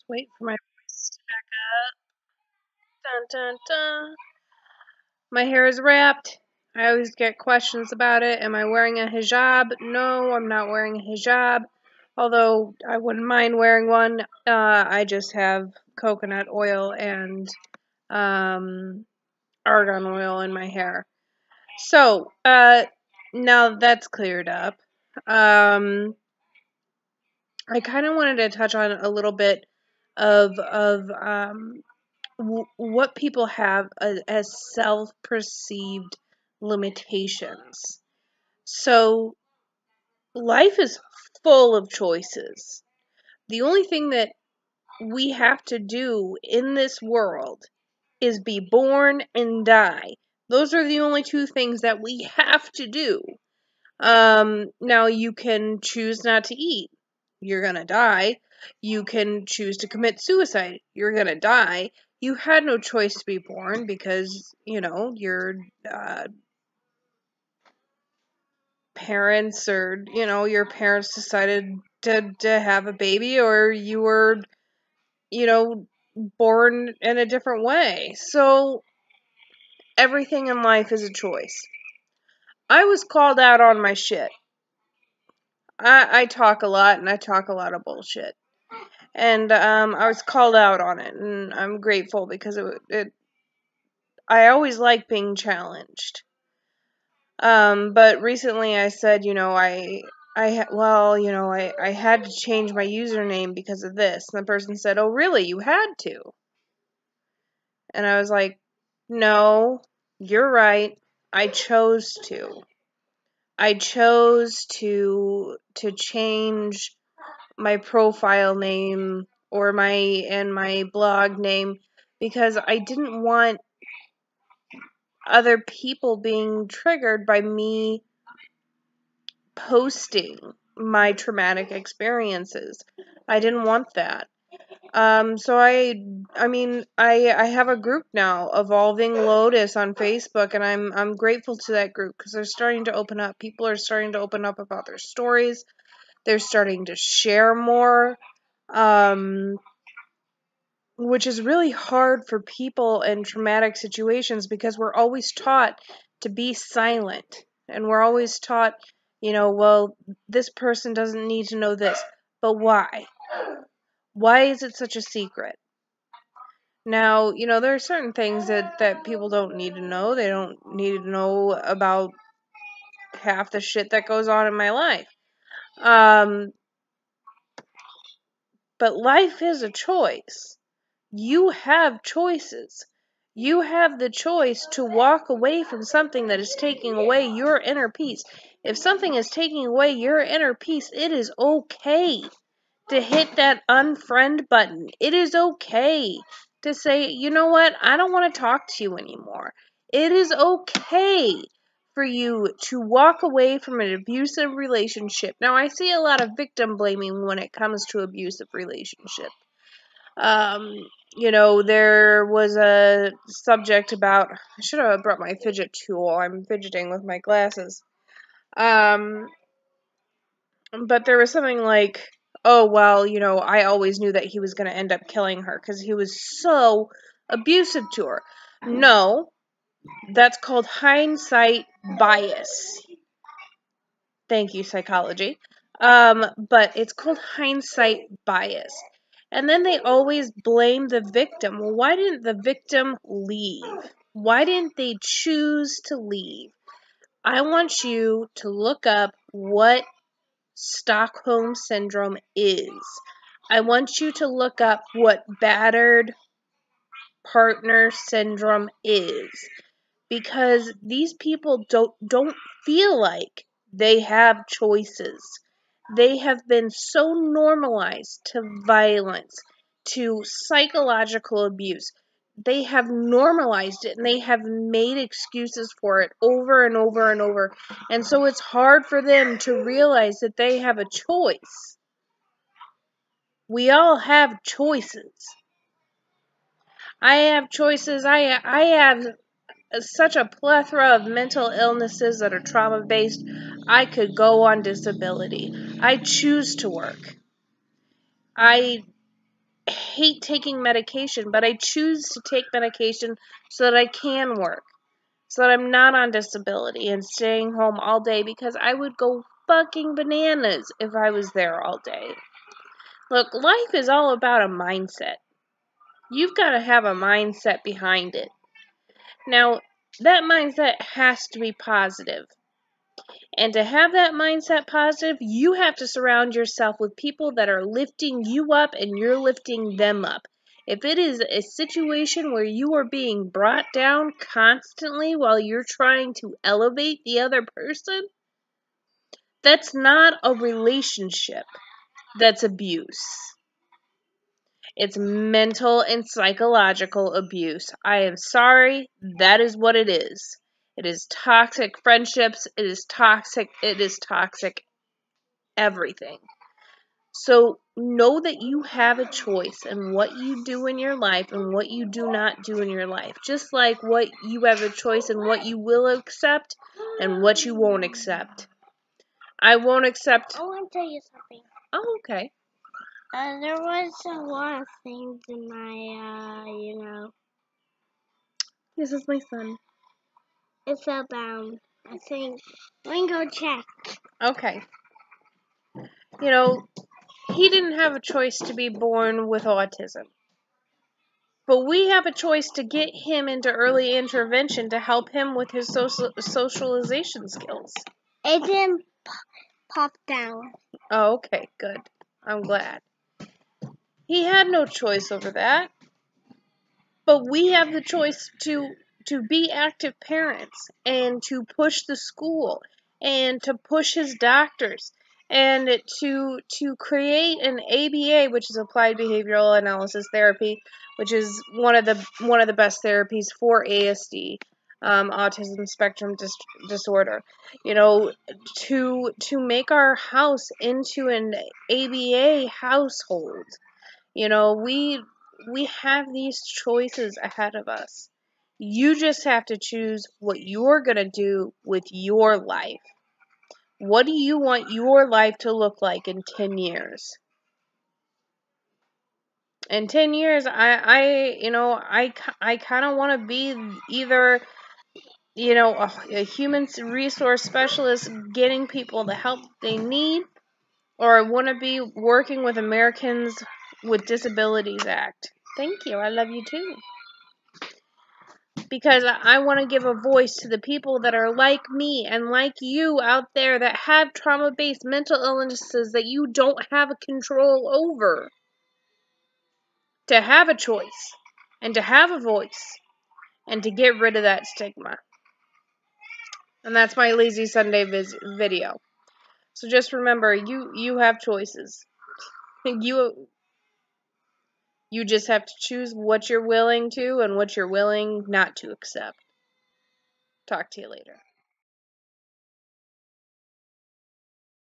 Wait for my voice to back up. Dun dun dun. My hair is wrapped. I always get questions about it. Am I wearing a hijab? No, I'm not wearing a hijab. Although I wouldn't mind wearing one. I just have coconut oil and argan oil in my hair. So, now that's cleared up. I kind of wanted to touch on a little bit of what people have as self-perceived limitations. So, life is full of choices. The only thing that we have to do in this world is be born and die. Those are the only two things that we have to do. Now you can choose not to eat. You're gonna die. You can choose to commit suicide. You're gonna die. You had no choice to be born because, your parents or, your parents decided to have a baby, or you were, born in a different way. So everything in life is a choice. I was called out on my shit. I talk a lot, and I talk a lot of bullshit. And I was called out on it, and I'm grateful because I always like being challenged. But recently I said, I had to change my username because of this. And the person said, "Oh, really? You had to?" And I was like, "No, you're right. I chose to. I chose to change my profile name or my blog name because I didn't want other people being triggered by me posting my traumatic experiences. I didn't want that. So I have a group now, Evolving Lotus, on Facebook, and I'm grateful to that group because they're starting to open up. People are starting to open up about their stories. They're starting to share more, which is really hard for people in traumatic situations because we're always taught to be silent, and we're always taught, well, this person doesn't need to know this. But why? Why is it such a secret? Now, there are certain things that people don't need to know. They don't need to know about half the shit that goes on in my life. But life is a choice. You have choices. You have the choice to walk away from something that is taking away your inner peace. If something is taking away your inner peace, it is okay to hit that unfriend button. It is okay to say, you know what, I don't want to talk to you anymore. It is okay for you to walk away from an abusive relationship. Now, I see a lot of victim blaming when it comes to abusive relationship. There was a subject about, I should have brought my fidget tool. I'm fidgeting with my glasses. But there was something like, oh, well, I always knew that he was going to end up killing her because he was so abusive to her. No, that's called hindsight bias. Thank you, psychology. But it's called hindsight bias. And then they always blame the victim. Well, why didn't the victim leave? Why didn't they choose to leave? I want you to look up what Stockholm Syndrome is. I want you to look up what battered partner syndrome is. Because these people don't feel like they have choices. They have been so normalized to violence, to psychological abuse. They have normalized it and they have made excuses for it over and over and over. And so it's hard for them to realize that they have a choice. We all have choices. I have choices. I have such a plethora of mental illnesses that are trauma based. I could go on disability. I choose to work. I hate taking medication, but I choose to take medication so that I can work, so that I'm not on disability and staying home all day, because I would go fucking bananas if I was there all day. Look, life is all about a mindset. You've got to have a mindset behind it. Now, that mindset has to be positive. And to have that mindset positive, you have to surround yourself with people that are lifting you up and you're lifting them up. If it is a situation where you are being brought down constantly while you're trying to elevate the other person, that's not a relationship. That's abuse. It's mental and psychological abuse. I am sorry, that is what it is. It is toxic friendships, it is toxic everything. So know that you have a choice in what you do in your life and what you do not do in your life. Just like what you have a choice in what you will accept and what you won't accept. I won't accept. I want to tell you something. Oh, okay. There was a lot of things in my, This is my son. it fell down. I think. Let me go check. Okay. You know, he didn't have a choice to be born with autism. But we have a choice to get him into early intervention to help him with his socialization skills. It didn't pop down. Oh, okay, good. I'm glad. He had no choice over that. But we have the choice to be active parents and to push the school and to push his doctors and to create an ABA, which is applied behavioral analysis therapy, which is one of the best therapies for ASD, autism spectrum disorder. You know, to make our house into an ABA household. You know, we have these choices ahead of us. You just have to choose what you're going to do with your life. What do you want your life to look like in 10 years? In 10 years, I kind of want to be either, a human resource specialist getting people the help they need, or I want to be working with Americans with Disabilities Act. Thank you. I love you too. Because I want to give a voice to the people that are like me and like you out there that have trauma-based mental illnesses that you don't have a control over. To have a choice and to have a voice and to get rid of that stigma. And that's my Lazy Sunday video. So just remember, you have choices. You just have to choose what you're willing to and what you're willing not to accept. Talk to you later.